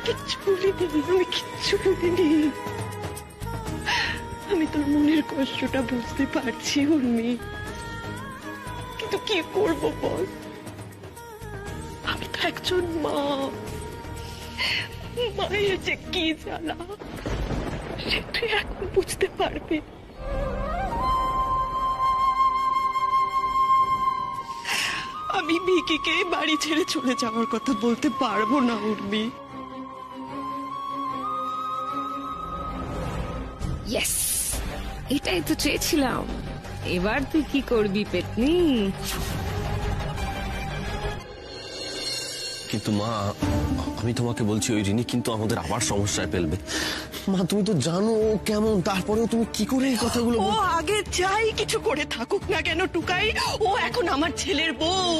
কিচ্ছু বলিনি, আমি কিচ্ছু বলিনি। আমি তোর মনের কষ্টটা বুঝতে পারছি উর্মি, কিন্তু কি করব বল? আমি তো একজন মা, মায়ের যে কি জ্বালা সে তুই এখন বুঝতে পারবি। আমি ভিকিকে বাড়ি ছেড়ে চলে যাওয়ার কথা বলতে পারবো না উর্মি। ইয়েস, এটাই তো চেয়েছিলাম। এবার তুই কি করবি পেতনি? কিন্তু মা, আমি তোমাকে বলছি ওই রিনি কিন্তু আমাদের আবার সমস্যায় ফেলবে। মা তুমি তো জানো ও কেমন, তারপরেও তুমি কি করে এই কথাগুলো? ও আগে যাই কিছু করে থাকুক না কেন টুকাই, ও এখন আমার ছেলের বউ,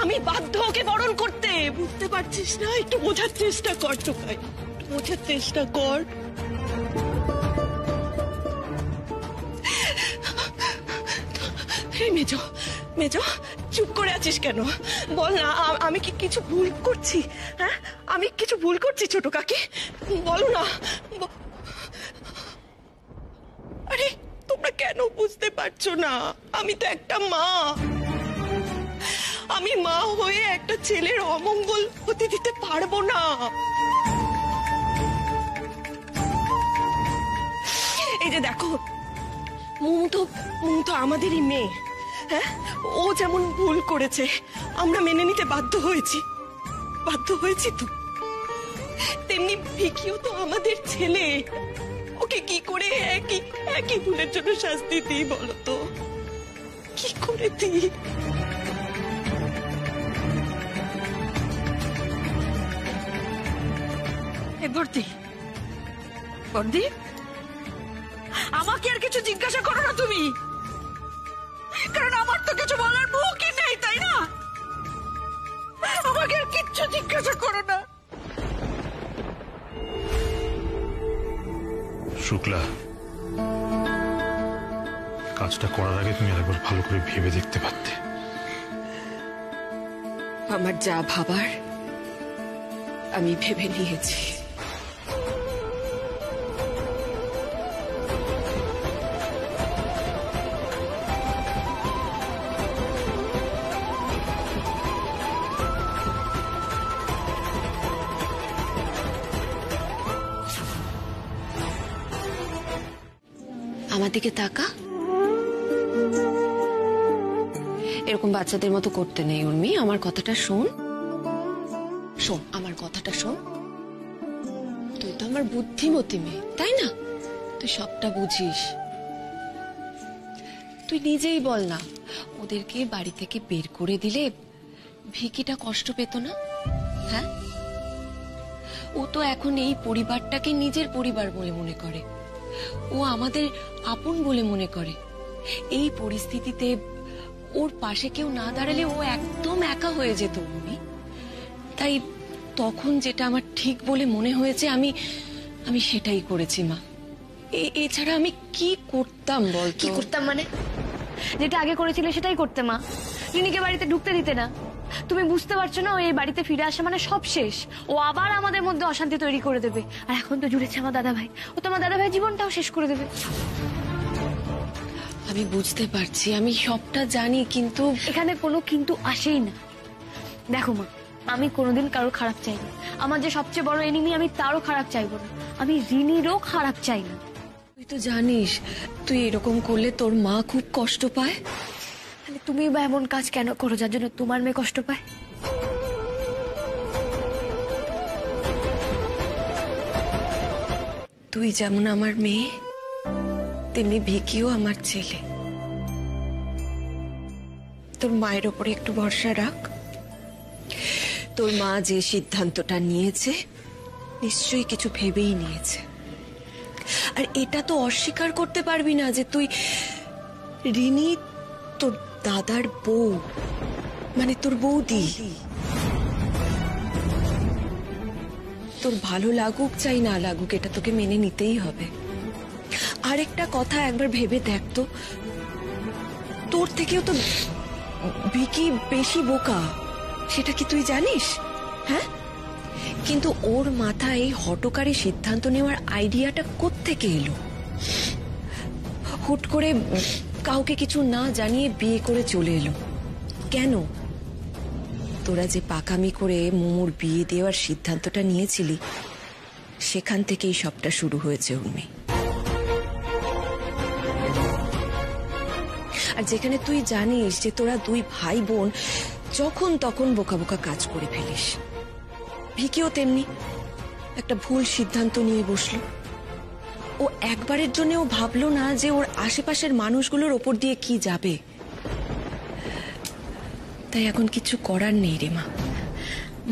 আমি বাধ্য ওকে বরণ করতে। বুঝতে পারছিস না? একটু বোঝার চেষ্টা কর টুকাই, বোঝার চেষ্টা কর। মেজো মেজো, চুপ করে আছিস কেন? বল না, আমি কি কিছু ভুল করছি? হ্যাঁ, আমি কিছু ভুল করছি ছোট কাকি? বলো না। আরে তোমরা কেন বুঝতে পারছো না? আমি তো একটা মা, আমি মা হয়ে একটা ছেলের অমঙ্গল হতে দিতে পারবো না। এই যে দেখো, মুমু তো আমাদেরই মেয়ে। হ্যাঁ, ও যেমন ভুল করেছে আমরা মেনে নিতে বাধ্য হয়েছি তো, তেমনি ভিকিও তো আমাদের ছেলে। ওকে কি করে একই ভুলের জন্য শাস্তি দিই বলো তো? কি করে দিই? বর্দি, আমাকে আর কিছু জিজ্ঞাসা করো না তুমি, কারণ আমার তো কিছু বলার মুখই নেই, তাই না? আমাকে আর কিচ্ছু জিজ্ঞাসা করো না। শুক্লা, কাজটা করার আগে তুমি আরেকবার ভালো করে ভেবে দেখতে পারতে। আমার যা ভাবার আমি ভেবে নিয়েছি। আমার দিকে তাকা, এরকম বাচ্চাদের মতো করতে নেই উর্মি। আমার কথাটা শোন, আমার কথাটা শোন। তুই তো আমার বুদ্ধিমতী মেয়ে, তাই না? তুই সবটা বুঝিস। তুই নিজেই বল না, ওদেরকে বাড়ি থেকে বের করে দিলে ভিকিটা কষ্ট পেত না? হ্যাঁ, ও তো এখন এই পরিবারটাকে নিজের পরিবার বলে মনে করে, ও আমাদের আপন বলে মনে করে। এই পরিস্থিতিতে ওর পাশে কেউ না দাঁড়ালে ও একদম একা হয়ে যেত উনি। তাই তখন যেটা আমার ঠিক বলে মনে হয়েছে আমি সেটাই করেছি মা। এছাড়া আমি কি করতাম বল? কি করতাম মানে? যেটা আগে করেছিলে সেটাই করতে মা। রিনিকে বাড়িতে ঢুকতে দিতে না। তুমি বুঝতে পারছো না, ও এই বাড়িতে ফিরে আসা মানে সব শেষ। ও আবার আমাদের মধ্যে অশান্তি তৈরি করে দেবে। আর এখন তো জুড়েছে আমার দাদা ভাই, ও তো আমার দাদা ভাই জীবনটাও শেষ করে দেবে। আমি বুঝতে পারছি, আমি সবটা জানি, কিন্তু এখানে কোনো কিন্তু আসেই না। দেখো মা, আমি কোনোদিন কারোর খারাপ চাই না। আমার যে সবচেয়ে বড় এনিমি, আমি তারও খারাপ চাইবো না। আমি রিনিরও খারাপ চাই না। তুই তো জানিস তুই এরকম করলে তোর মা খুব কষ্ট পায়। তুমি বা এমন কাজ কেন করো যার জন্য তোমার মেয়ে কষ্ট পায়? তুই যেমন আমার মেয়ে, তেমনি ভিকিও আমার ছেলে। তোর মায়ের ওপরে একটু ভরসা রাখ। তোর মা যে সিদ্ধান্তটা নিয়েছে নিশ্চয়ই কিছু ভেবেই নিয়েছে। আর এটা তো অস্বীকার করতে পারবি না যে তুই রিনি তোর দাদার বউ, মানে তোর বৌদি। তোর ভালো লাগুক চাই না লাগুক, এটা তোকে মেনে নিতেই হবে। আরেকটা কথা একবার ভেবে দেখ তো, তোর থেকেও তো ভিকি বেশি বোকা, সেটা কি তুই জানিস? হ্যাঁ, কিন্তু ওর মাথায় এই হঠকারী সিদ্ধান্ত নেওয়ার আইডিয়াটা কোত্থেকে এলো? হুট করে কাউকে কিছু না জানিয়ে বিয়ে করে চলে এলো কেন? তোরা যে পাকামি করে মোমোর বিয়ে দেওয়ার সিদ্ধান্তটা নিয়েছিলি, সেখান থেকেই সবটা শুরু হয়েছে উর্মি। আর যেখানে তুই জানিস যে তোরা দুই ভাই বোন যখন তখন বোকা বোকা কাজ করে ফেলিস, ভিকিও তেমনি একটা ভুল সিদ্ধান্ত নিয়ে বসলো। ও একবারের জন্য ও ভাবলো না যে ওর আশেপাশের মানুষগুলোর ওপর দিয়ে কি যাবে। তাই এখন কিছু করার নেই রে মা।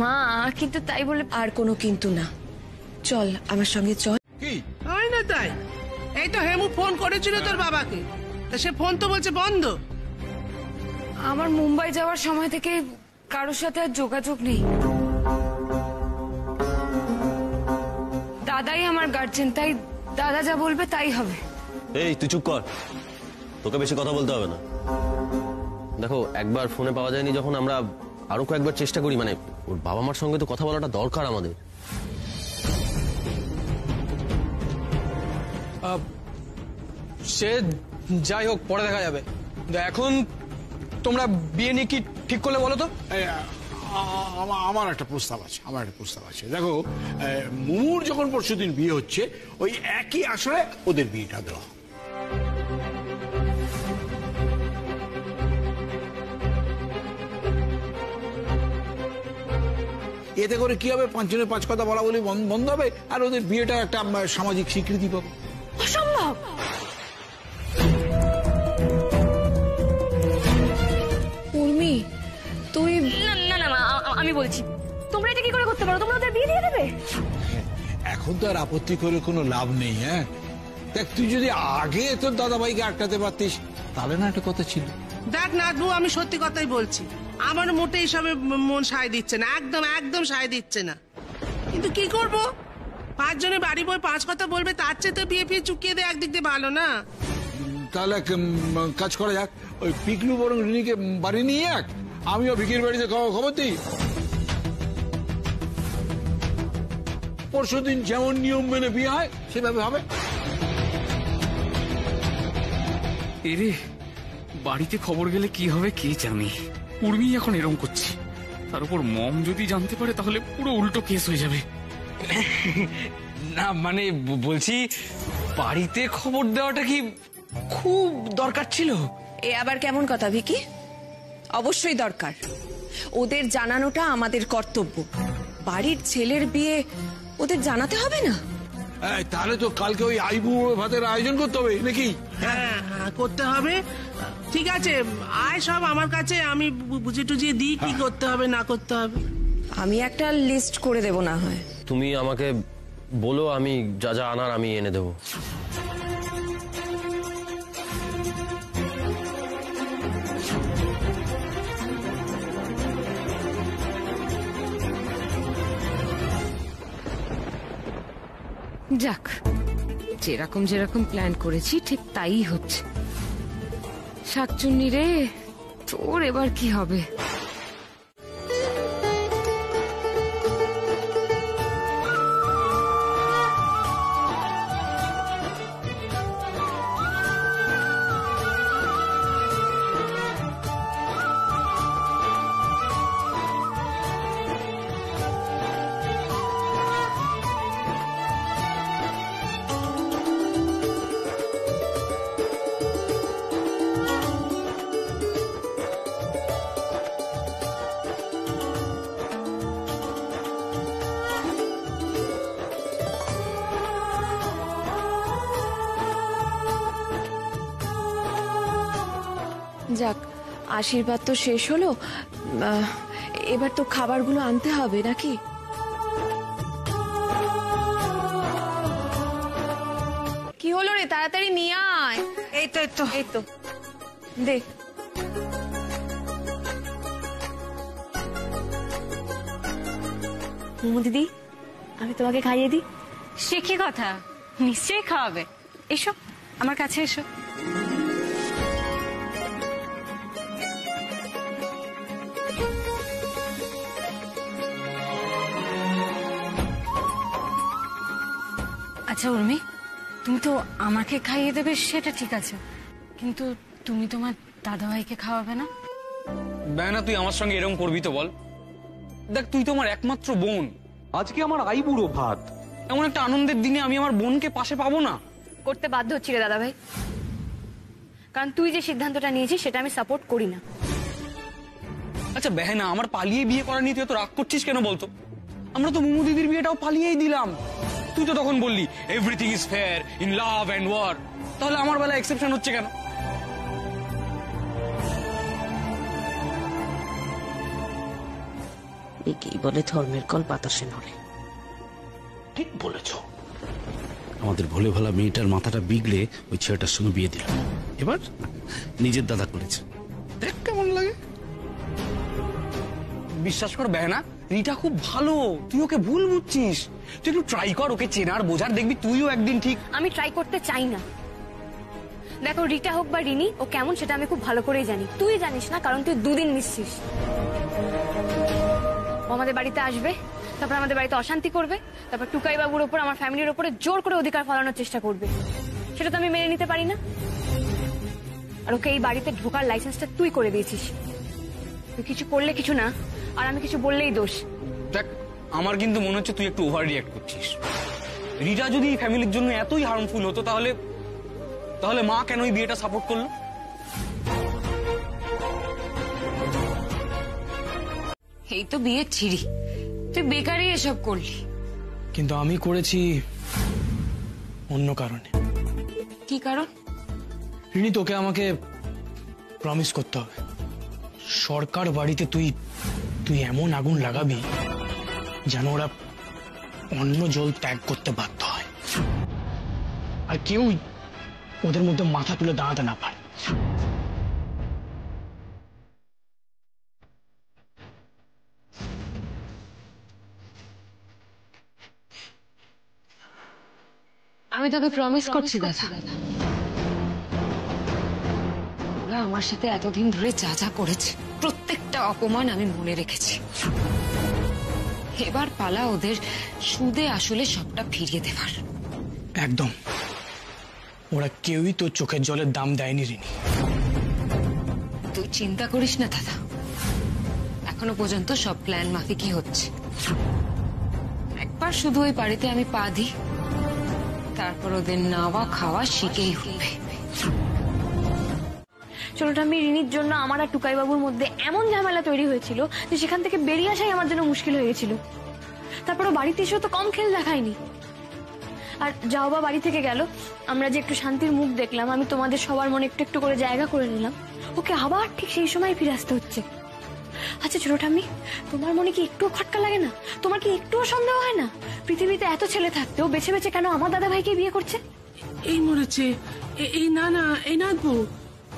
মা কিন্তু তাই বলে আর কোনো কিন্তু না, চল আমার সঙ্গে চল। কি হয় না তাই? এই তো হেমু ফোন করেছিল তোর বাবাকে, তা সে ফোন তো বলছে বন্ধ। আমার মুম্বাই যাওয়ার সময় থেকে কারোর সাথে আর যোগাযোগ নেই। দাদাই আমার গার্জেন, তাই দাদা যা বলবে তাই হবে। এই তুই চুপ কর, তোকে বেশি কথা বলতে হবে না। দেখো, একবার ফোনে পাওয়া যায়নি যখন, আমরা আরো কয়েকবার চেষ্টা করি। মানে ওর বাবা মার সঙ্গে তো কথা বলাটা দরকার আমাদের। সে যাই হোক, পরে দেখা যাবে। এখন তোমরা বিয়ে নিয়ে কি ঠিক করলে বলো তো? আমার একটা প্রস্তাব আছে, দেখো মুমুর যখন পরশুদিন বিয়ে হচ্ছে, ওই একই আসরে ওদের বিয়েটা দেওয়া। এতে করে কি হবে, 5 জনের 5 কথা বলা বলি বন্ধ হবে, আর ওদের বিয়েটা একটা সামাজিক স্বীকৃতি পাবে। অসম্ভব। উর্মি, তুই না না না মা, আমি বলছি তোমরা এটা কি করে করতে পারো? তোমরা ওদের বিয়ে দিয়ে দেবে? এখন তো আর আপত্তি করে কোনো লাভ নেই। হ্যাঁ দেখ, তুই যদি আগে তোর দাদাভাইকে আটকাতে পারতিস তাহলে না একটা কথা ছিল। দেখ নাথবু, আমি সত্যি কথাই বলছি, আমার মোটেই সবে মন সায় দিচ্ছে না, একদম সায় দিচ্ছে না। কিন্তু কি করব, 5 জনে বাড়ি বই 5 কথা বলবে, তার চেয়ে তো বিয়ে ফিয়ে চুকিয়ে দেয় একদিক দিয়ে ভালো না? তাহলে কাজ করা যাক, ওই পিকলু বরং রিনিকে বাড়ি নিয়ে যাক, আমিও ভিকির বাড়িতে খবর দিই। পরশুদিন যেমন নিয়ম মেনে বিয়ে হয় সেভাবে হবে। এরে, বাড়িতে খবর গেলে কি হবে কে জানে। উর্মি এখন এরম করছে, তার উপর মম যদি জানতে পারে তাহলে পুরো উল্টো কেস হয়ে যাবে। না মানে বলছি, বাড়িতে খবর দেওয়াটা কি খুব দরকার ছিল? এ আবার কেমন কথা ভিকি? অবশ্যই দরকার, ওদের জানানোটা আমাদের কর্তব্য। বাড়ির ছেলের বিয়ে ওদের জানাতে হবে না? তাহলে তো কালকে ওই আইবু ভাতের আয়োজন করতে হবে নাকি? হ্যাঁ করতে হবে। ঠিক আছে, আয় সব আমার কাছে, আমি বুঝে টুঝিয়ে দিই কি করতে হবে না করতে হবে। আমি একটা লিস্ট করে দেব না হয়। তুমি আমাকে বলো, আমি যা যা আনার আমি এনে দেবো। যাক, যেরকম প্ল্যান করেছি ঠিক তাই হচ্ছে। শাকচুন্নি রে, তোর এবার কি হবে? যাক, আশীর্বাদ তো শেষ হলো, এবার তো খাবারগুলো আনতে হবে নাকি? কি হলো রে, তাড়াতাড়ি নিয়ে আয়। এই তো দে। মোমো দিদি, আমি তোমাকে খাইয়ে দিই। সে কি কথা, নিশ্চয়ই খাওয়াবে। এসো আমার কাছে এসো। আচ্ছা উর্মি, তুমি তো আমাকে খাইয়ে দেবে সেটা ঠিক আছে, কিন্তু তুমি তোমার দাদাভাইকে খাওয়াবে না? বেহানা, তুই আমার সঙ্গে এরকম করবি তো বল? দেখ, তুই তো আমার একমাত্র বোন। আজকে আমার আইবুড়ো ভাত, এমন একটা আনন্দের দিনে আমি আমার বোনকে পাশে পাবো না? করতে বাধ্য হচ্ছি রে দাদাভাই, কারণ তুই যে সিদ্ধান্তটা নিয়েছিস সেটা আমি সাপোর্ট করি না। আচ্ছা বেহানা, আমার পালিয়ে বিয়ে করা নিয়ে তুই তো রাগ করছিস কেন বলতো? আমরা তো মুমু দিদির বিয়েটাও পালিয়েই দিলাম। তুই তো তখন বললি everything is fair in love and war, তাহলে আমার বেলা এক্সেপশন হচ্ছে কেন? একেই বলে ধর্মের কল বাতাসে নড়ে। ঠিক বলেছ। আমাদের ভোলে ভালা মেয়েটার মাথাটা বিগড়ে ওই ছেলেটার সঙ্গে বিয়ে দিল, এবার নিজের দাদা করেছে। দেখ কেমন লাগে। বিশ্বাস কর বেহানা, রিটা খুব ভালো, তুই ওকে ভুল বুঝছিস। তুই একটু ট্রাই কর ওকে চেনার বোঝার, দেখবি তুইও একদিন ঠিক। আমি ট্রাই করতে চাই না। দেখো, রিটা হোক বা রিনি, ও কেমন সেটা আমি খুব ভালো করেই জানি। তুই জানিস না, কারণ তুই দুদিন মিশছিস। ও আমাদের বাড়িতে আসবে, তারপর আমাদের বাড়িতে অশান্তি করবে, তারপর টুকাই বাবুর ওপর, আমার ফ্যামিলির ওপরে জোর করে অধিকার ফলানোর চেষ্টা করবে। সেটা তো আমি মেনে নিতে পারি না। আর ওকে এই বাড়িতে ঢোকার লাইসেন্সটা তুই করে দিয়েছিস। তুই কিছু করলে কিছু না, আর আমি কিছু বললেই দোষ। দেখ, আমার কিন্তু মনে হচ্ছে তুই একটু ওভার রিঅ্যাক্ট করছিস। রিটা যদি ফ্যামিলির জন্য এতই হার্মফুল হতো, তাহলে তাহলে মা কেন এই বিয়েটা সাপোর্ট করলো? এই তো বিয়ে ছিড়ি, তুই বেকারই এসব করলি। কিন্তু আমি করেছি অন্য কারণে। কি কারণ? রিনি, তোকে আমাকে প্রমিস করতে হবে, সরকার বাড়িতে তুই তুই এমন আগুন লাগাবি যেন ওরা অন্য জল ত্যাগ করতে বাধ্য হয়, আর কেউ ওদের মধ্যে মাথা তুলে দাঁড়াতে না পারে। আমি তোকে প্রমিস করছি দাদা, ওরা আমার সাথে এতদিন ধরে যা যা করেছে প্রত্যেকটা অপমান আমি মনে রেখেছি। এবার পালা ওদের সুদে আসলে সবটা ফিরিয়ে দেবার। একদম, ওরা কেউই তোর চোখের জলের দাম দেয়নি রিনি। তুই চিন্তা করিস না দাদা, এখনো পর্যন্ত সব প্ল্যান মাফিকই হচ্ছে। একবার শুধু ওই বাড়িতে আমি পা দিই, তারপর ওদের নাওয়া খাওয়া শিখেই হবে। ছোটটা আমি রিনির জন্য আমার আর টুকাই বাবুর মধ্যে এমন ঝামেলা তৈরি হয়েছিল যে সেখান থেকে বেরিয়ে আসাই আমার জন্য মুশকিল হয়ে গেছিল। তারপরও বাড়িতে এসেও তো কম খেল দেখায়নি। আর যাও বা বাড়ি থেকে গেল, আমরা যে একটু শান্তির মুখ দেখলাম, আমি তোমাদের সবার মনে একটু একটু করে জায়গা করে নিলাম, ওকে আবার ঠিক সেই সময় ফিরে আসতে হচ্ছে। আচ্ছা ছোটটা আমি, তোমার মনে কি একটুও খটকা লাগে না? তোমার কি একটুও সন্দেহ হয় না পৃথিবীতে এত ছেলে থাকতেও বেছে বেছে কেন আমার দাদা ভাইকে বিয়ে করছে? এই মরেছে, এই না না, এই নাথবো,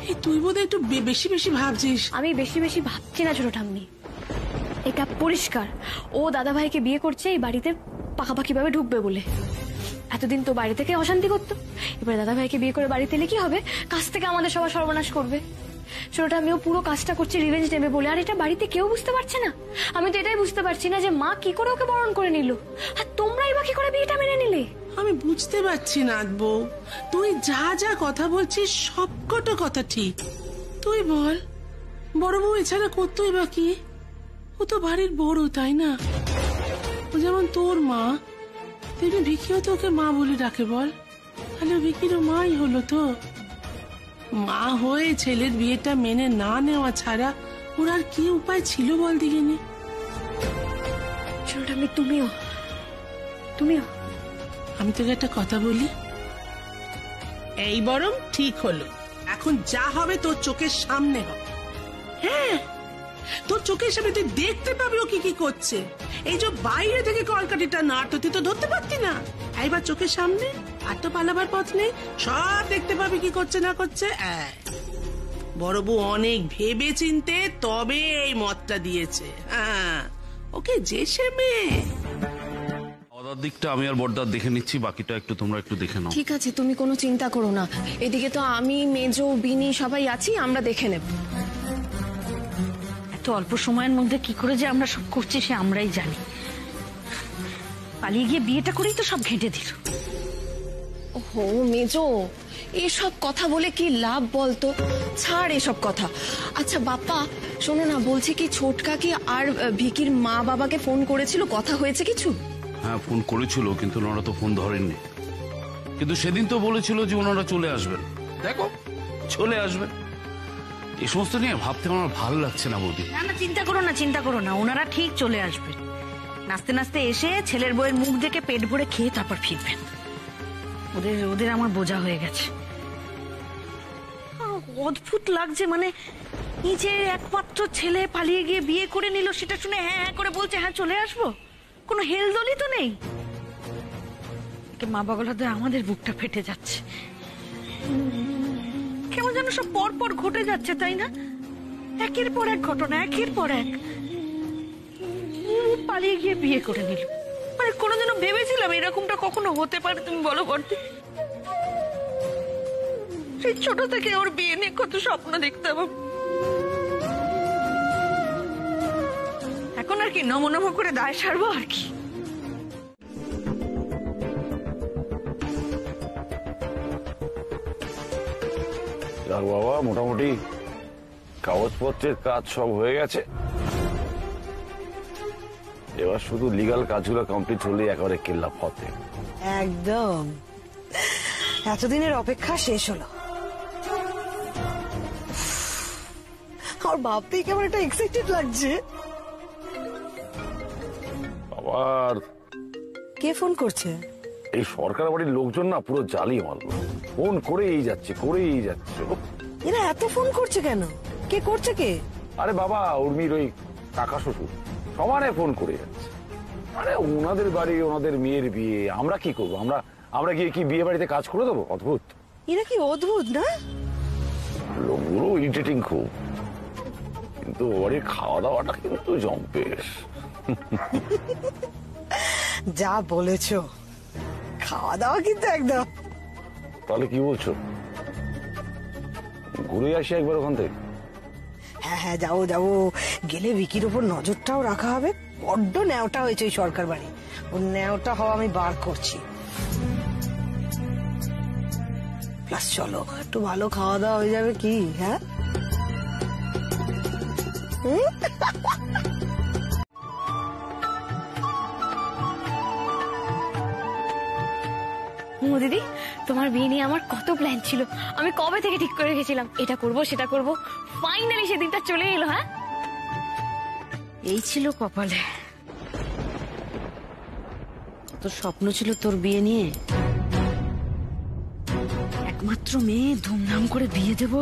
এই তুই বোধহয় একটু বেশি বেশি ভাবছিস। আমি বেশি বেশি ভাবছি না ছোট ঠাম্মি, এটা পরিষ্কার ও দাদা ভাইকে বিয়ে করছে এই বাড়িতে পাকাপাকি ভাবে ঢুকবে বলে। এতদিন তো বাড়ি থেকে অশান্তি করতো, এবার দাদা ভাইকে বিয়ে করে বাড়িতে এলে কি হবে? কাজ থেকে আমাদের সবার সর্বনাশ করবে। ছোটটা আমিও পুরো কাজটা করছি রিভেঞ্জ নেবে বলে, আর এটা বাড়িতে কেউ বুঝতে পারছে না। আমি তো এটাই বুঝতে পারছি না যে মা কি করে ওকে বরণ করে নিল, আর তোমরাই বা কি করে বিয়েটা মেনে নিলে। আমি বুঝতে পারছি নাথ বউ, তুই যা যা কথা বলছিস সবকটা কথা ঠিক। তুই বল, বড় বউ এছাড়া করতোই বা কি? ও তো বাড়ির বড়, তাই না? ও যেমন তোর মা, তেমনি ভিকিও তো ওকে মা বলে ডাকে। বল, তাহলে ভিকিরও মাই হলো তো। মা হয়ে ছেলের বিয়েটা মেনে না নেওয়া ছাড়া ওর আর কি উপায় ছিল বল দিগিনি? ছোটটা আমি, তুমিও তুমিও আমি তোকে একটা কথা বলি, এই বরং ঠিক হলো, এখন যা হবে তোর চোখের সামনে হবে। হ্যাঁ, তোর চোখের সামনে তুই দেখতে পাবি ও কি কি করছে। এই যে বাইরে থেকে কলকাঠিটা নাড়তো, তুই তো ধরতে পারতি না, এইবার চোখের সামনে, আর তো পালাবার পথ নেই, সব দেখতে পাবি কি করছে না করছে। বড় বউ অনেক ভেবে চিনতে তবে এই মতটা দিয়েছে। হ্যাঁ, ওকে যে সে মেয়ে। খাওয়ার দিকটা আমি আর বড়দার দেখে নিচ্ছি, বাকিটা একটু তোমরা একটু দেখে নাও। ঠিক আছে, তুমি কোনো চিন্তা করো না, এদিকে তো আমি, মেজো, বিনি সবাই আছি, আমরা দেখে নেব। এত অল্প সময়ের মধ্যে কি করে যে আমরা সব করছি সে আমরাই জানি। পালিয়ে গিয়ে বিয়েটা করেই তো সব ঘেঁটে দিল। ওহো মেজো, এসব কথা বলে কি লাভ বলতো? ছাড় এসব কথা। আচ্ছা বাপ্পা শোনো না, বলছি কি ছোটকা কি আর ভিকির মা বাবাকে ফোন করেছিল, কথা হয়েছে কিছু? হ্যাঁ ফোন করেছিল, কিন্তু ওনারা তো ফোন ধরেননি। কিন্তু সেদিন তো বলেছিল যে ওনারা চলে আসবেন, দেখো চলে আসবেন। এই সমস্ত নিয়ে ভাবতে আমার ভালো লাগছে না বৌদি। না না, চিন্তা করো না, ওনারা ঠিক চলে আসবেন। নাচতে নাচতে এসে ছেলের বউয়ের মুখ দেখে পেট ভরে খেয়ে তারপর ফিরবেন। ওদের আমার বোঝা হয়ে গেছে। অদ্ভুত লাগছে, মানে নিজের একমাত্র ছেলে পালিয়ে গিয়ে বিয়ে করে নিল, সেটা শুনে হ্যাঁ হ্যাঁ করে বলছে হ্যাঁ চলে আসবো। কোনো হেলদোলই তো নেই। মা বাবাদের আমাদের বুকটা ফেটে যাচ্ছে। কেমন যেন সব পর পর ঘটে যাচ্ছে, তাই না? একের পর এক ঘটনা, একের পর এক। পালিয়ে গিয়ে বিয়ে করে নিল, মানে কোনোদিনও ভেবেছিলাম এরকমটা কখনো হতে পারে? তুমি বলো বর্দি। সেই ছোট থেকে ওর বিয়ে নিয়ে কত স্বপ্ন দেখতাম। এখন আর কি নম নম করে দায় সারবো আর কি। বাবা মোটামুটি কাগজপত্রের কাজ সব হয়ে গেছে, এবার শুধু লিগাল কাজগুলো কমপ্লিট হলে একেবারে কেল্লা ফতে। একদম এতদিনের অপেক্ষা শেষ হলো। আর ভাবতেই কেমন একটা এক্সাইটেড লাগছে। আবার কে ফোন করছে? এই সরকার বাড়ির লোকজন না পুরো জালি মারলো, ফোন করেই যাচ্ছে। এরা এত ফোন করছে কেন? কে করছে? কে? আরে বাবা উর্মির ওই কাকা শ্বশুর সমানে ফোন করে যাচ্ছে। আরে ওনাদের বাড়ি, ওনাদের মেয়ের বিয়ে, আমরা কি করবো? আমরা গিয়ে কি বিয়ে বাড়িতে কাজ করে দেবো? অদ্ভুত। এরা কি অদ্ভুত না? লোকগুলো ইরিটেটিং খুব, কিন্তু বাড়ির খাওয়া দাওয়াটা কিন্তু জম্পেশ। যা বলেছো, খাওয়া দাওয়া কিন্তু একদম। তাহলে কি বলছো, ঘুরে আসি একবার ওখান থেকে? হ্যাঁ হ্যাঁ যাবো। গেলে ভিকির উপর নজরটাও রাখা হবে। বড্ড ন্যাওটা হয়েছে ওই সরকার বাড়ি, ওর ন্যাওটা হওয়া আমি বার করছি। প্লাস চলো একটু ভালো খাওয়া দাওয়া হয়ে যাবে কি? হ্যাঁ দিদি, তোমার বিয়ে নিয়ে আমার কত প্ল্যান ছিল। আমি কবে থেকে ঠিক করে রেখেছিলাম এটা করব সেটা করব, ফাইনালি সেদিনটা চলে এলো। হ্যাঁ এই ছিল কপালে। কত স্বপ্ন ছিল তোর বিয়ে নিয়ে। একমাত্র মেয়ে, ধুমধাম করে বিয়ে দেব।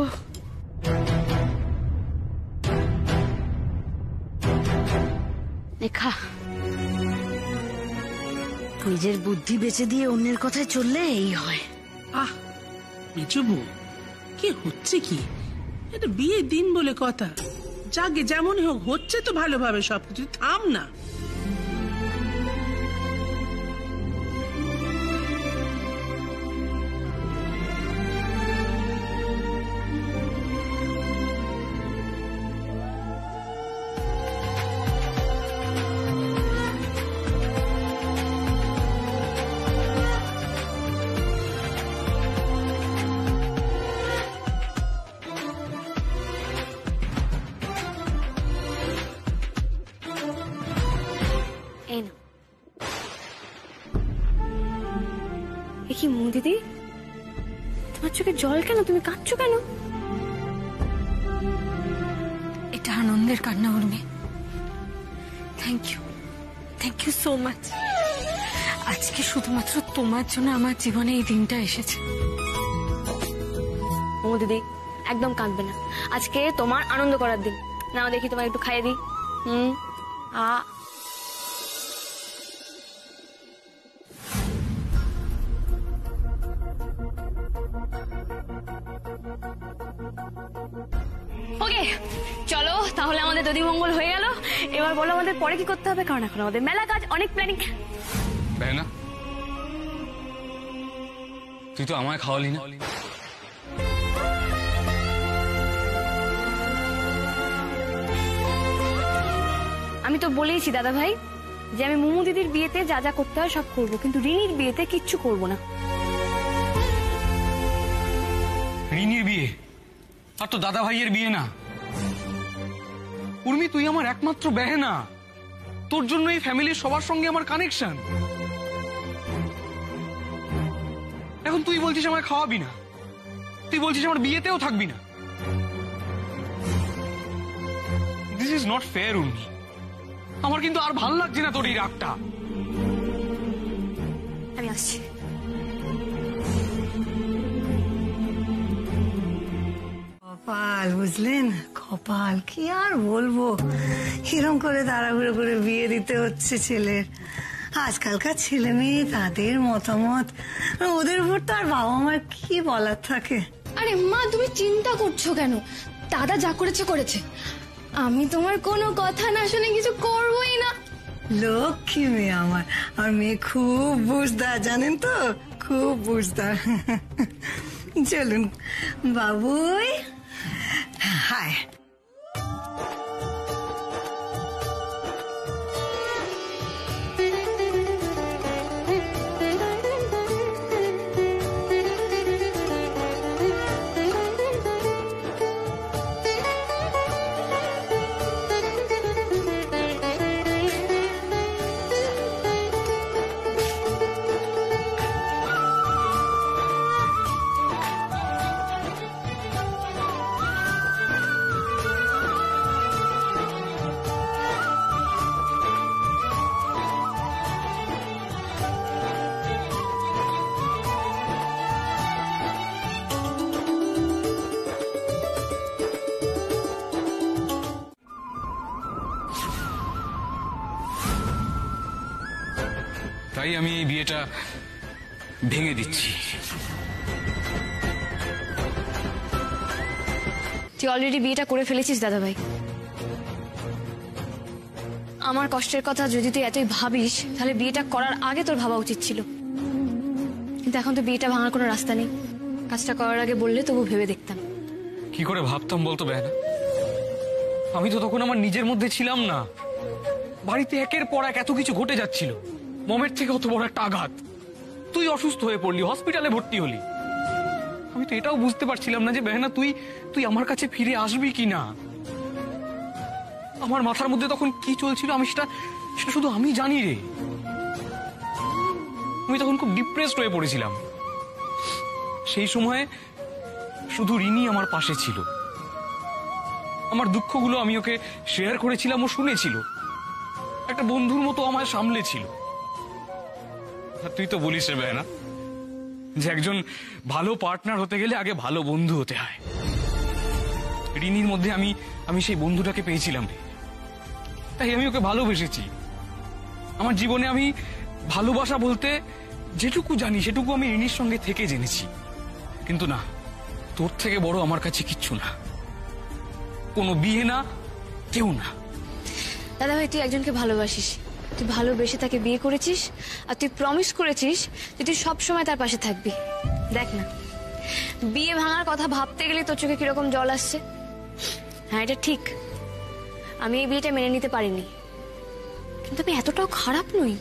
দেখা নিজের বুদ্ধি বেঁচে দিয়ে অন্যের কথায় চললে এই হয়। আহ মেজবু, কি হচ্ছে কি? এটা বিয়ের দিন বলে কথা, যাকে যেমনই হোক হচ্ছে তো ভালোভাবে সবকিছু, থাম না। কি মু দিদি, তোমার চোখে জল কেন? তুমি কাঁদছো কেন? এটা আনন্দের কান্না Urmi. Thank you so much. আজকে শুধুমাত্র তোমার জন্য আমার জীবনে এই দিনটা এসেছে। মু দিদি একদম কাঁদবে না, আজকে তোমার আনন্দ করার দিন। নাও দেখি তোমার একটু খাইয়ে দিই। ওকে চলো তাহলে, আমাদের দধি মঙ্গল হয়ে গেল। এবার বলো আমাদের পরে কি করতে হবে, কারণ এখন আমাদের মেলা কাজ, অনেক প্ল্যানিং। না তুই তো আমায় খাওয়ালি না। আমি তো বলেইছি দাদা ভাই যে আমি মুমু দিদির বিয়েতে যা যা করতে হয় সব করবো, কিন্তু রিনির বিয়েতে কিচ্ছু করবো না। রিনির বিয়ে আর তো দাদা ভাইয়ের বিয়ে না। উর্মি, তুই আমার একমাত্র বেহেনা, তোর জন্য এই ফ্যামিলির সবার সঙ্গে আমার কানেকশন। এখন তুই বলছিস আমায় খাওয়াবি না, তুই বলছিস আমার বিয়েতেও থাকবি না। This is not fair Urmi. আমার কিন্তু আর ভাল লাগছে না তোর এই রাগটা। আমি আসছি। কপাল, বুঝলেন, কপাল কি আর বলবো, কিরম করে তাড়াহুড়ো করে বিয়ে দিতে হচ্ছে ছেলের। আজকালকার ছেলে মেয়ে তাদের মতামত, ওদের উপর তো আর বাবা মার কি বলার থাকে। আরে মা, তুমি চিন্তা করছো কেন? দাদা যা করেছে করেছে, আমি তোমার কোনো কথা না শুনে কিছু করবোই না। লক্ষ্মী মেয়ে আমার, আর মেয়ে খুব বুঝদার, জানেন তো, খুব বুঝদার। চলুন বাবুই, হায়। তাই আমি এই বিয়েটা ভেঙে দিচ্ছি। তুই অলরেডি বিয়েটা করে ফেলেছিস দাদা ভাই। আমার কষ্টের কথা যদি তুই এতই ভাবিস, তাহলে বিয়েটা করার আগে তোর ভাবা উচিত ছিল। কিন্তু এখন তো বিয়েটা ভাঙার কোনো রাস্তা নেই। কাজটা করার আগে বললে তবু ভেবে দেখতাম। কি করে ভাবতাম বলতো বেহনা? আমি তো তখন আমার নিজের মধ্যে ছিলাম না। বাড়িতে একের পর এক এত কিছু ঘটে যাচ্ছিল। মমের থেকে অত বড় একটা আঘাত, তুই অসুস্থ হয়ে পড়লি, হসপিটালে ভর্তি হলি। আমি তো এটাও বুঝতে পারছিলাম না যে বেহনা তুই আমার কাছে ফিরে আসবি কি না। আমার মাথার মধ্যে তখন কি চলছিল আমি সেটা শুধু আমি জানি রে। আমি তখন খুব ডিপ্রেসড হয়ে পড়েছিলাম। সেই সময় শুধু রিনি আমার পাশে ছিল। আমার দুঃখগুলো আমি ওকে শেয়ার করেছিলাম, ও শুনেছিল, একটা বন্ধুর মতো আমায় সামলেছিল। তুই তো বলিস রে বেহনা যে একজন ভালো পার্টনার হতে গেলে আগে ভালো বন্ধু হতে হয়। রিনির মধ্যে আমি সেই বন্ধুটাকে পেয়েছিলাম রে, তাই আমি ওকে ভালোবেসেছি। আমার জীবনে আমি ভালোবাসা বলতে যেটুকু জানি সেটুকু আমি রিনির সঙ্গে থেকে জেনেছি। কিন্তু না, তোর থেকে বড় আমার কাছে কিচ্ছু না, কোনো বিয়ে না, কেউ না। দাদা ভাই, তুই একজনকে ভালোবাসিস, তুই ভালোবেসে তাকে বিয়ে করেছিস, আর তুই প্রমিস করেছিস যে তুই সবসময় তার পাশে থাকবি। দেখ না, বিয়ে ভাঙার কথা ভাবতে গেলে তোর চোখে কিরকম জল আসছে। হ্যাঁ, এটা ঠিক, আমি এই বিয়েটা মেনে নিতে পারিনি, কিন্তু আমি এতটাও খারাপ নই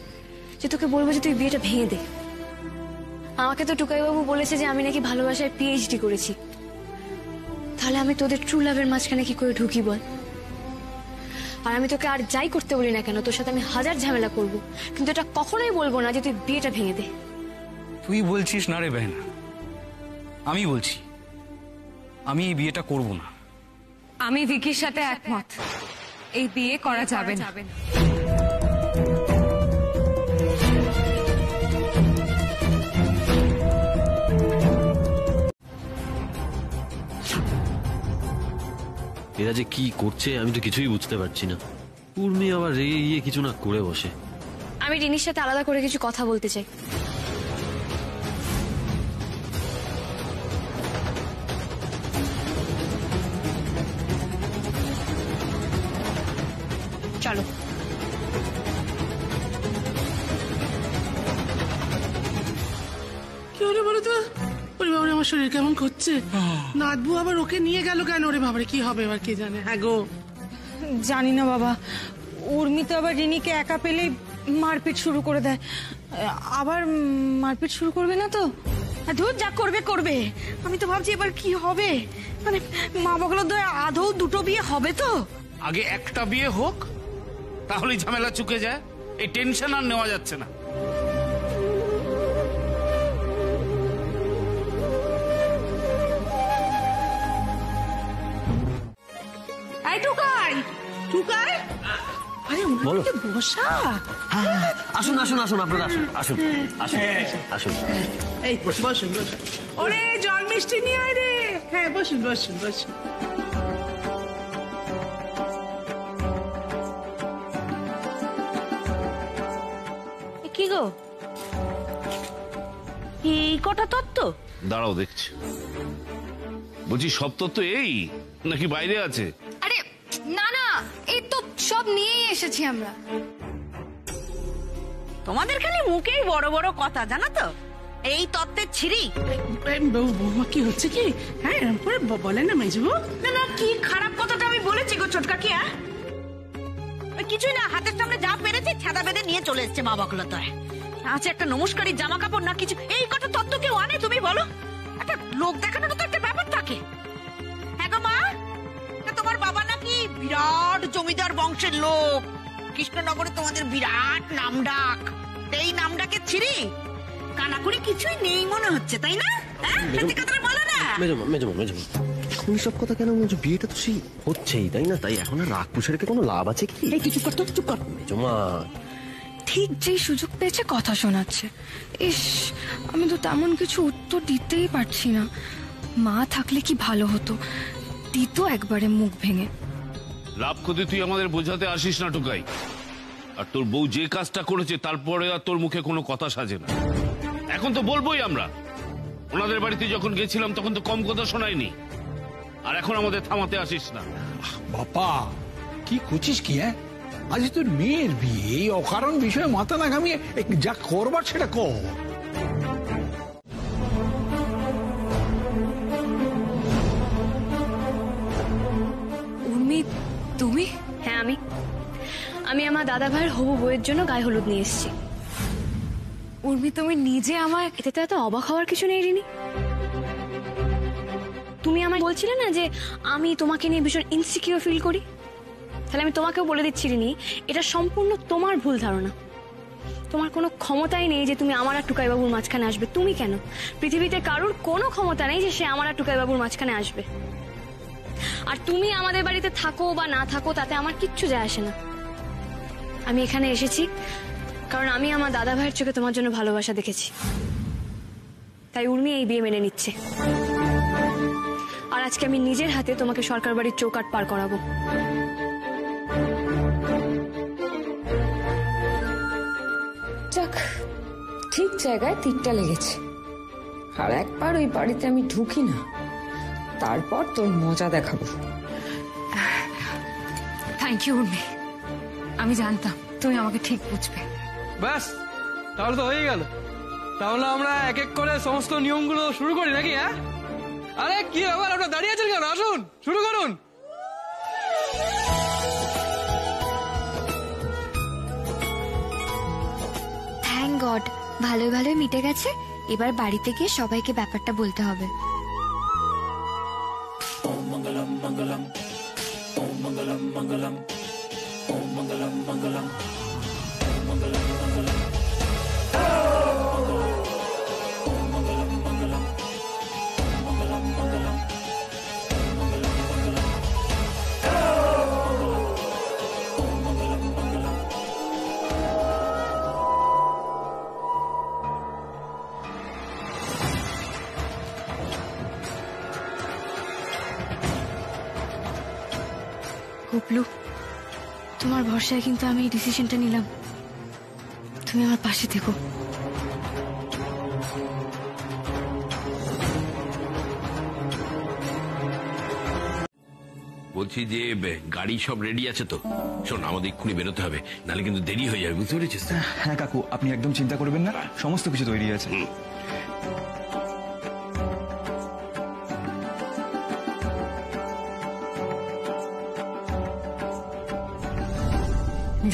যে তোকে বলবো যে তুই বিয়েটা ভেঙে দে। আমাকে তো টুকাইবাবু বলেছে যে আমি নাকি ভালোবাসায় পিএইচডি করেছি। তাহলে আমি তোদের ট্রু লাভের মাঝখানে কি করে ঢুকি বল? আর আমি তোকে আর যাই করতে বলি না কেন, তোর সাথে আমি হাজার ঝামেলা করব, কিন্তু এটা কখনোই বলবো না যে তুই বিয়েটা ভেঙে দে। তুই বলছিস না রে বেহনা, আমি বলছি আমি এই বিয়েটা করব না। আমি ভিকির সাথে একমত, এই বিয়ে করা যাবে না। এরা যে কি করছে আমি তো কিছুই বুঝতে পারছি না। উর্মি আবার রেগে গিয়ে কিছু না করে বসে। আমি রিনির সাথে আলাদা করে কিছু কথা বলতে চাই। চলো। কি হলো বলো তো? ওরে বাবারে, আমার শরীর কেমন করছে। নাতবু আবার ওকে নিয়ে গেল কেন? ওরে বাবারে, কি হবে এবার কে জানে। হ্যাঁ গো, জানি না বাবা, উর্মি তো আবার রিনিকে একা পেলেই মারপিট শুরু করে দেয়। আবার মারপিট শুরু করবে না তো? ধুর, যা করবে করবে। আমি তো ভাবছি এবার কি হবে, মানে মা বগলো আদৌ দুটো বিয়ে হবে তো? আগে একটা বিয়ে হোক, তাহলেই ঝামেলা চুকে যায়। এই টেনশন আর নেওয়া যাচ্ছে না। এই টুকাই, টুকাই, আরে বলো। বসা। আসুন আসুন আসুন, আপনারা আসুন আসুন আসুন আসুন। এই বসুন বসুন। ওরে জল মিষ্টি নিয়ে আয় রে। হ্যাঁ বসুন বসুন বসুন। কি গো, এই কটা তত্ত্ব? দাঁড়াও দেখছি। বলছি সব তত্ত্ব এই নাকি বাইরে আছে? আরে না না, এই তো সব নিয়েই এসেছি আমরা। তোমাদের খালি মুখেই বড় বড় কথা, জানো তো? এই তত্ত্বের ছিরি। বৌমা কি হচ্ছে কি? হ্যাঁ এরকম করে বলে না মেজবু। না না, কি খারাপ কথাটা আমি বলেছি গো ছোটকা? কি কিছুই না, হাতের সামনে যা পেরেছি ছাদা বেঁধে নিয়ে চলে এসছে মা বকলো। তো আছে একটা নমস্কারী জামা কাপড় না কিছু, এই কটা তত্ত্ব কেউ আনে তুমি বলো? একটা লোক দেখানোর তো একটা ব্যাপার থাকে। হ্যাঁ গো মা, তোমার বাবা নাকি বিরাট জমিদার বংশের লোক, কৃষ্ণনগরে তোমাদের বিরাট নামডাক। এই নামডাকে ছিরি কানাকুড়ি কিছুই নেই মনে হচ্ছে, তাই না? সত্যি কথা বলো না। মেজমা এখন সব কথা কেন বলছো? বিয়েটা তো সেই হচ্ছেই, তাই না? তাই এখন আর রাগ পুষে রেখে কোনো লাভ আছে কি? এই চুপ কর তো, চুপ কর। মেজমা ঠিক যেই সুযোগ পেয়েছে কথা শোনাচ্ছে। ইস, আমি তো তেমন কিছু উত্তর দিতেই পারছি না। মা থাকলে কি ভালো হতো, দিত একবারে মুখ ভেঙে। লাভ ক্ষতি তুই আমাদের বোঝাতে আসিস না টুকাই। আর তোর বউ যে কাজটা করেছে তারপরে আর তোর মুখে কোনো কথা সাজে না। এখন তো বলবোই আমরা। ওনাদের বাড়িতে যখন গেছিলাম তখন তো কম কথা শোনায়নি, আর এখন আমাদের থামাতে আসিস না। বাবা কি করছিস কি? আজ তোর মেয়ের বিয়ে, এই অকারণ বিষয়ে মাথা না ঘামিয়ে যা করবার সেটা কর। উর্মি, তুমি? হ্যাঁ আমি আমার দাদা ভাইয়ের হবু বউয়ের জন্য গায়ে হলুদ নিয়ে এসেছি। উর্মি, তুমি নিজে আমার এতে তো এত অবাক হওয়ার কিছু নেই রিনি। তুমি আমায় বলছিলে না যে আমি তোমাকে নিয়ে ভীষণ ইনসিকিউর ফিল করি, তাহলে আমি তোমাকেও বলে দিচ্ছি রিনি, এটা সম্পূর্ণ তোমার ভুল ধারণা। তোমার কোনো ক্ষমতাই নেই যে তুমি আমার আর টুকাই বাবুর মাঝখানে আসবে। তুমি কেন, পৃথিবীতে কারোর কোনো ক্ষমতা নেই যে সে আমার আর টুকাই বাবুর মাঝখানে আসবে। আর তুমি আমাদের বাড়িতে থাকো বা না থাকো তাতে আমার কিচ্ছু যায় আসে না। আমি এখানে এসেছি কারণ আমি আমার দাদা ভাইয়ের চোখে তোমার জন্য ভালোবাসা দেখেছি, তাই উর্মি এই বিয়ে মেনে নিচ্ছে। আর আজকে আমি নিজের হাতে তোমাকে সরকার বাড়ির চৌকাঠ পার করাবো। যাক, ঠিক জায়গায় তীরটা লেগেছে। আর একবার ওই বাড়িতে আমি ঢুকি না, তারপর তোর মজা দেখাবো। থ্যাংক ইউ উর্মি, আমি জানতাম তুমি আমাকে ঠিক বুঝবে। ব্যাস, তাহলে তো হয়ে গেল। তাহলে আমরা এক এক করে সমস্ত নিয়মগুলো শুরু করি নাকি? হ্যাঁ, আরে কি আবার আপনার দাঁড়িয়ে আছেন কেন? আসুন, শুরু করুন। থ্যাংক গড, ভালোই ভালোই মিটে গেছে। এবার বাড়িতে গিয়ে সবাইকে ব্যাপারটা বলতে হবে। ওম মঙ্গলম মঙ্গলম, ওম মঙ্গলম মঙ্গলম, ওম মঙ্গলম মঙ্গলম, ওম মঙ্গলম মঙ্গলম, ওম মঙ্গলম মঙ্গলম, ওম মঙ্গলম মঙ্গলম, ওম মঙ্গলম মঙ্গলম, ওম মঙ্গলম মঙ্গলম। গুবলু, তোমার ভরসায় কিন্তু আমি এই ডিসিশনটা নিলাম। তুমি আমার পাশে থেকো। বলছি যে গাড়ি সব রেডি আছে তো? শোন, আমাদের এক্ষুনি বেরোতে হবে, নাহলে কিন্তু দেরি হয়ে যাবে, বুঝতে পেরেছিস? হ্যাঁ কাকু, আপনি একদম চিন্তা করবেন না, সমস্ত কিছু তৈরি আছে।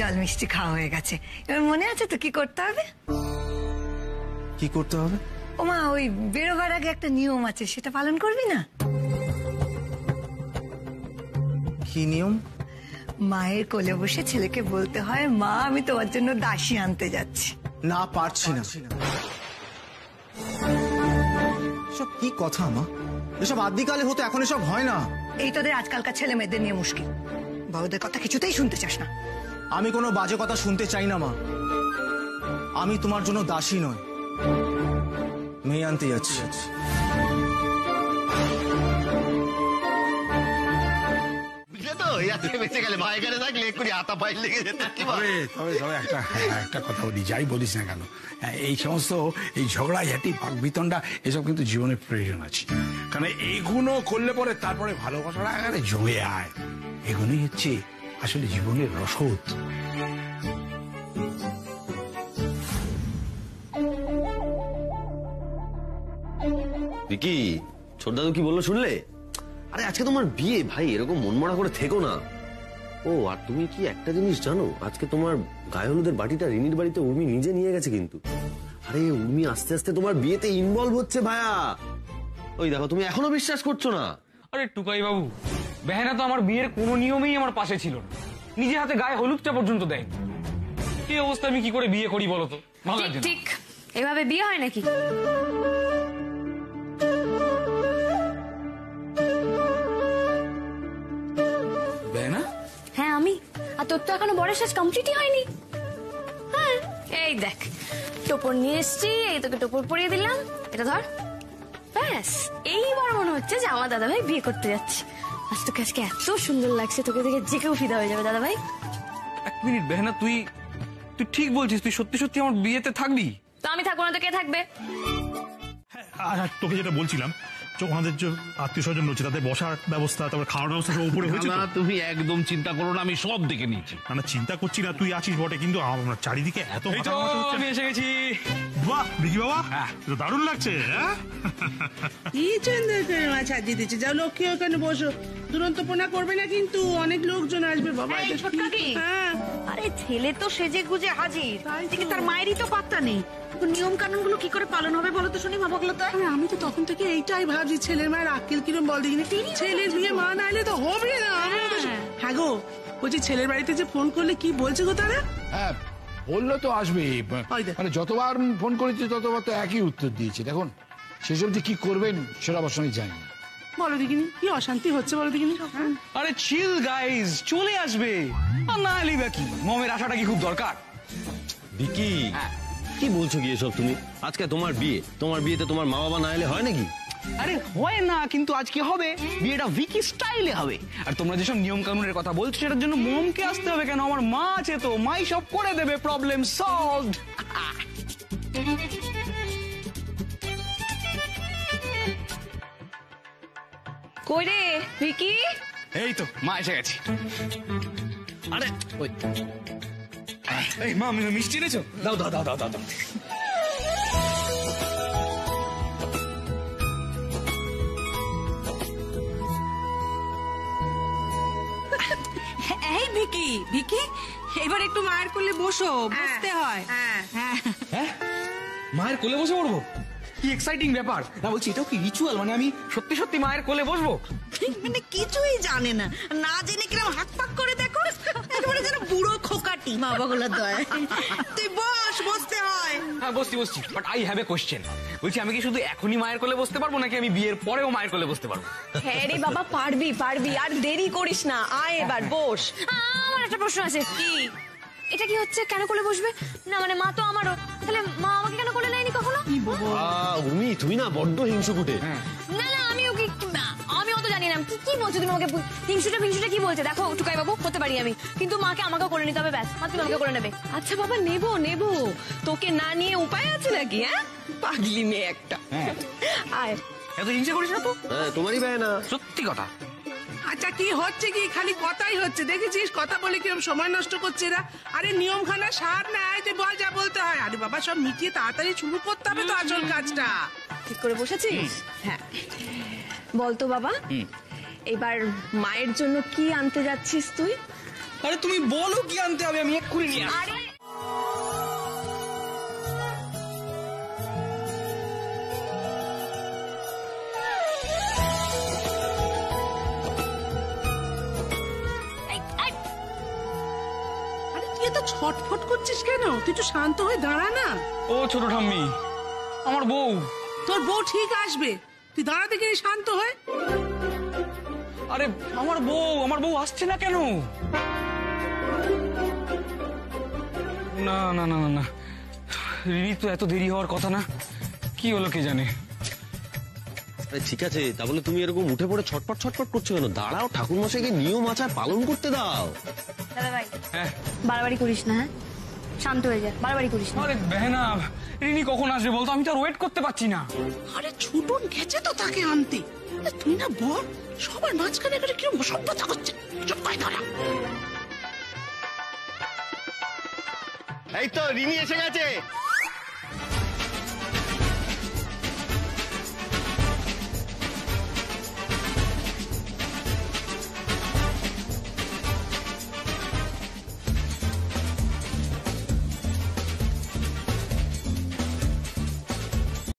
জল মিষ্টি খাওয়া হয়ে গেছে, এবার মনে আছে তো কি করতে হবে? কি করতে হবে? ও মা, ওই বেরোবার আগে একটা নিয়ম আছে, সেটা পালন করবি না? কি নিয়ম? মায়ের কোলে বসে ছেলেকে বলতে হয়, মা আমি তোমার জন্য দাসী আনতে যাচ্ছি। না, পারছি না। সব কি কথা মা? এসব আদিকালে হতো, এখন এসব হয় না। এই তোদের আজকালকার ছেলে মেয়েদের নিয়ে মুশকিল, বড়দের কথা কিছুতেই শুনতে চাস না। আমি কোনো বাজে কথা শুনতে চাই না মা। আমি তোমার জন্য দাসী নয়, মেয়ে আনতে যাচ্ছি। একটা কথা বলি, যাই বলিস না কেন, এই সমস্ত এই ঝগড়া ঝাঁটি পাক বিতণ্ডা এসব কিন্তু জীবনের প্রয়োজন আছে। কারণ এইগুলো করলে পরে তারপরে ভালোবাসার আকারে জমে আয়। এগুলোই হচ্ছে আসলে জীবনের রসদ। ভিকি, ছোট দাদু কি বললো শুনলে? আরে আজকে তোমার বিয়ে ভাই, এরকম মনমরা করে থেকো না। ও আর তুমি কি একটা জিনিস জানো, আজকে তোমার গায়ে হলুদের বাটিটা রিনির বাড়িতে উর্মি নিজে নিয়ে গেছে কিন্তু। আরে উর্মি আস্তে আস্তে তোমার বিয়েতে ইনভলভ হচ্ছে ভাইয়া। ওই দেখো, তুমি এখনো বিশ্বাস করছো না? আরে টুকাই বাবু, বেহেনা তো আমার বিয়ের কোনো নিয়মেই আমার পাশে ছিল না, নিজে হাতে গায়ে হলুদটা পর্যন্ত দেয়নি। এই অবস্থা আমি কি করে বিয়ে করি বলতো? ভালো লাগছে না। ঠিক এভাবে বিয়ে হয় নাকি? বেহেনা? হ্যাঁ আমি। আর তোর তো এখনো বরের সাজ কমপ্লিটই হয়নি। হ্যাঁ এই দেখ, টোপর নিয়ে এসছি, এই তোকে টোপর পরিয়ে দিলাম, এটা ধর। ব্যাস, এইবার মনে হচ্ছে যে আমার দাদা ভাই বিয়ে করতে যাচ্ছে। আজ তোকে আজকে এত সুন্দর লাগছে, তোকে দেখে যে কেউ ফিদা হয়ে যাবে দাদা ভাই। এক মিনিট বেহেনা, তুই ঠিক বলছিস? তুই সত্যি সত্যি আমার বিয়েতে থাকবি? তো আমি থাকবো না তো কে থাকবে? আর তোকে যেটা বলছিলাম, ওনাদের যে আত্মীয় স্বজন রয়েছে তাদের বসার ব্যবস্থা, তারপরে খাওয়ার ব্যবস্থা সব উপরে হয়েছে। না, তুমি একদম চিন্তা করো না, আমি সব দেখে নিয়েছি। না চিন্তা করছি না, তুই আছিস বটে, কিন্তু আমরা চারিদিকে এত আমি এসে গেছি। বাহ ভিকি বাবা, দারুণ লাগছে। কি সুন্দর করে মাছ সাজিয়ে দিচ্ছে। যাও লক্ষ্মী, ওখানে বসো, দুরন্তপনা করবে না কিন্তু, অনেক লোকজন আসবে বাবা। হ্যাঁ, আরে ছেলে তো সেজে গুজে হাজির, তার মায়েরই তো পাত্তা নেই। নিয়ম কানুন গুলো কি করে পালন হবে বলো তো শুনি, মা বগলো তো। আমি তো তখন থেকে এইটাই ভাবছি, ছেলের মায়ের আক্কেল কিরম বল দেখিনি। ছেলের বিয়ে মা না এলে তো হবে না। হ্যাঁ গো, বলছি ছেলের বাড়িতে যে ফোন করলে কি বলছে গো তারা? হ্যাঁ বললো তো আসবে, মানে যতবার ফোন করেছি ততবার তো একই উত্তর দিয়েছে। দেখুন সেসব যে কি করবেন সেটা অবশ্য আমি জানি না। বলো দেখিনি কি অশান্তি হচ্ছে, বলো দেখিনি। আরে চিল গাইজ, চলে আসবে। আর না এলি বা কি, মমের আশাটা কি খুব দরকার? ভিকি, কি বলছো কি এসব তুমি? আজকে তোমার বিয়ে, তোমার বিয়েতে তোমার মা বাবা না এলে হয় নাকি? আরে হয় না, কিন্তু আজকে হবে। বিয়েটা ভিকি স্টাইলে হবে। আর তোমরা যেসব নিয়ম কানুনের কথা বলছো সেটার জন্য মমকে আসতে হবে কেন? আমার মা আছে তো, মাই সব করে দেবে, প্রবলেম সলভড। কই রে ভিকি? এই তো মা এসে গেছে। আরে ওই এই মা, মিষ্টি এনেছো? দাও দাও দাও দাও দাও। এই ভিকি, ভিকি এবার একটু মায়ের কোলে বসো, বসতে হয়। হ্যাঁ, মায়ের কোলে বসে পড়বো? কি এক্সাইটিং ব্যাপার! না বলছি, এটাও কি রিচুয়াল? মানে আমি সত্যি সত্যি মায়ের কোলে বসবো? মানে কিছুই জানে না, না জেনে কিরম হাত পাক করে দেখো, একেবারে যেন বুড়ো খোকাটি। মা বাবাগুলোর দয়। তুই বস, বসতে হয়। হ্যাঁ বসছি, but I have a question. বলছি, আমি কি শুধু এখনই মায়ের কোলে বসতে পারবো, নাকি আমি বিয়ের পরেও মায়ের কোলে বসতে পারবো? হ্যাঁ রে বাবা, পারবি পারবি, আর দেরি করিস না, আয় এবার বস। আমার একটা প্রশ্ন আছে। কি? এটা কি হচ্ছে? কেন কোলে বসবে না? মানে মা তো আমারও, তাহলে মা আমাকে কেন কোলে নেয়নি কখনো? উর্মি, তুমি না বড্ড হিংসুকুটে। না না, আমি অত জানি না। কি বলছো তুমি আমাকে? হিংসুটা কি বলছে? দেখো টুকাই বাবু, হতে পারি আমি, কিন্তু মাকে আমাকে করে নিতে হবে। ব্যাস, মা তুমি আমাকে করে নেবে। আচ্ছা বাবা, নেবো, তোকে না নিয়ে উপায় আছে নাকি? হ্যাঁ, পাগলি মেয়ে একটা। আয়, এত হিংসা করিস না তো। তোমারই ভাই না, সত্যি কথা। আচ্ছা কি হচ্ছে কি? খালি কথাই হচ্ছে, দেখেছিস? কথা বলে কিরম সময় নষ্ট করছে এরা। আরে নিয়ম খানা সার নাই, তুই বল যা বলতে হয়। আরে বাবা, সব মিটিয়ে তাড়াতাড়ি শুরু করতে হবে তো আসল কাজটা। ঠিক করে বসেছিস? হ্যাঁ, বলতো বাবা, এবার মায়ের জন্য কি আনতে যাচ্ছিস তুই? আরে তুমি বলো কি আনতে হবে, আমি এক্ষুনি নিয়ে আসছি। ছটফট করছিস কেন? তুই একটু শান্ত হয়ে দাঁড়া না। ও ছোট ঠাম্মি, আমার বউ। তোর বউ ঠিক আসবে, তুই দাঁড়া দেখে শান্ত হয়ে। আরে আমার বউ আসছে না কেন? না না না না না, রিনি তো এত দেরি হওয়ার কথা না, কি হলো কে জানে। আরে ঠিক আছে, তা বলে তুমি এরকম উঠে পড়ে ছটপট ছটপট করছো কেন? দাঁড়াও, ঠাকুর মশাইকে নিয়ম আচার পালন করতে দাও। দাদা ভাই, হ্যাঁ বাড়াবাড়ি করিস না, হ্যাঁ শান্ত হয়ে যা, বাড়াবাড়ি করিস না। আরে বেহনা, রিনি কখন আসবে বলতো? আমি তো আর ওয়েট করতে পারছি না। আরে ছুটুন গেছে তো তাকে আনতে, তুই না বল। সবার মাঝখানে করে কিরকম অসভ্যতা করছে, চুপ করে দাঁড়া। এই তো রিনি এসে গেছে।